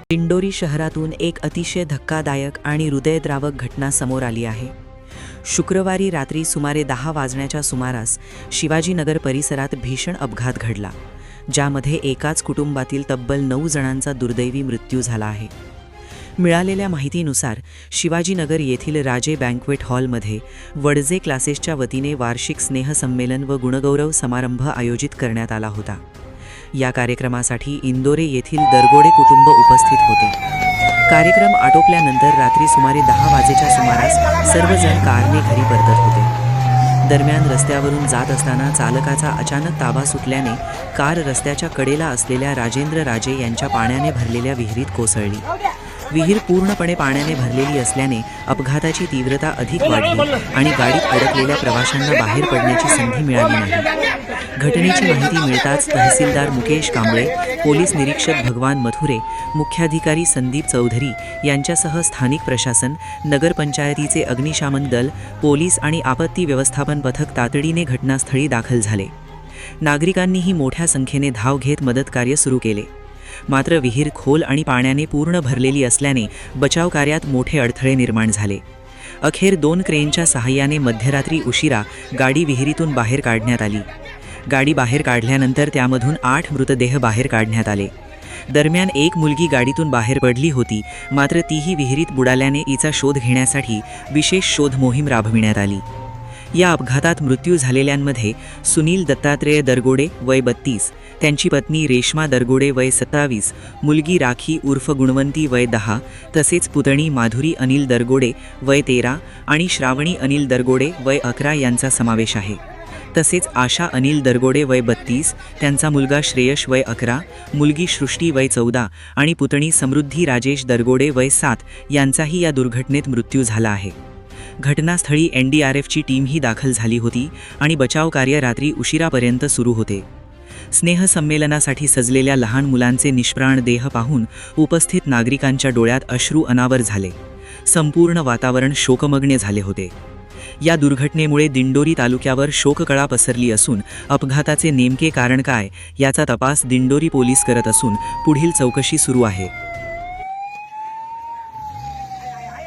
दिंडोरी शहरातून एक अतिशय धक्कादायक आणि हृदयद्रावक घटना समोर आली आहे। शुक्रवारी रात्री सुमारे 10 वाजण्याच्या सुमारास शिवाजीनगर परिसरात भीषण अपघात घडला, ज्यामध्ये एकाच कुटुंबातील तब्बल 9 जणांचा दुर्दैवी मृत्यू झाला आहे। मिळालेल्या माहितीनुसार शिवाजीनगर येथील राजे बँक्वेट हॉलमध्ये वडजे क्लासेसच्या वतीने वार्षिक स्नेहसंमेलन व गुणगौरव समारंभ आयोजित करण्यात आला होता। या कार्यक्रमासाठी इंदोरे येथील दरगोडे कुटुंब उपस्थित होते। कार्यक्रम आटोपल्यानंतर रात्री सुमारे 10 वाजेच्या सुमारास सर्वजण कारने घरी परतत होते। दरम्यान रस्त्यावरून जात असताना चालकाचा अचानक ताबा सुटल्याने कार रस्त्याच्या कडेला असलेल्या राजेंद्र राजे यांच्या पाण्याने भरलेल्या विहिरीत कोसळली। विहीर पूर्णपणे पाण्याने भरलेली असल्याने अपघाताची तीव्रता अधिक वाढली आणि गाडीत अडकलेल्या प्रवाशांना बाहेर पडण्याची संधी मिळाली नाही। घटनेची माहिती मिळताच तहसीलदार मुकेश कांबळे, पोलीस निरीक्षक भगवान मथुरे, मुख्याधिकारी संदीप चौधरी यांच्यासह स्थानिक प्रशासन, नगरपंचायतीचे अग्निशमन दल, पोलीस आणि आपत्ती व्यवस्थापन पथक तातडीने घटनास्थळी दाखल झाले। नागरिकांनीही मोठ्या संख्येने धाव घेत मदत कार्य सुरू केले। मात्र विहीर खोल आणि पाण्याने पूर्ण भरलेली असल्याने बचाव कार्यात मोठे अडथळे निर्माण झाले। अखेर 2 क्रेनच्या सहाय्याने मध्यरात्री उशिरा गाडी विहिरीतून बाहेर काढण्यात आली। गाडी बाहेर काढल्यानंतर त्यामधून 8 मृतदेह बाहेर काढण्यात आले। दरम्यान एक मुलगी गाडीतून बाहेर पडली होती, मात्र तीही विहिरीत बुडाल्याने तिचा शोध घेण्यासाठी विशेष शोध मोहीम राबविण्यात आली। या अपघातात मृत्यू झालेल्यांमध्ये सुनील दत्तात्रेय दरगोडे वय 32, त्यांची पत्नी रेश्मा दरगोडे वय 27, मुलगी राखी उर्फ गुणवंती वय 10, तसेच पुतणी माधुरी अनिल दरगोडे वय 13 आणि श्रावणी अनिल दरगोडे वय 11 यांचा समावेश आहे। तसेच आशा अनिल दरगोडे वय 32, त्यांचा मुलगा श्रेयश वय 11, मुलगी सृष्टी वय 14 आणि पुतणी समृद्धी राजेश दरगोडे वय 7 यांचाही या दुर्घटनेत मृत्यू झाला आहे। घटनास्थळी NDRFची टीमही दाखल झाली होती आणि बचाव कार्य रात्री उशिरापर्यंत सुरू होते। स्नेहसंमेलनासाठी सजलेल्या लहान मुलांचे निष्प्राण देह पाहून उपस्थित नागरिकांच्या डोळ्यात अश्रू अनावर झाले। संपूर्ण वातावरण शोकमग्न झाले होते। या दुर्घटनेमुळे दिंडोरी तालुक्यावर शोककळा पसरली असून अपघाताचे नेमके कारण काय याचा तपास दिंडोरी पोलीस करत असून पुढील चौकशी सुरू आहे।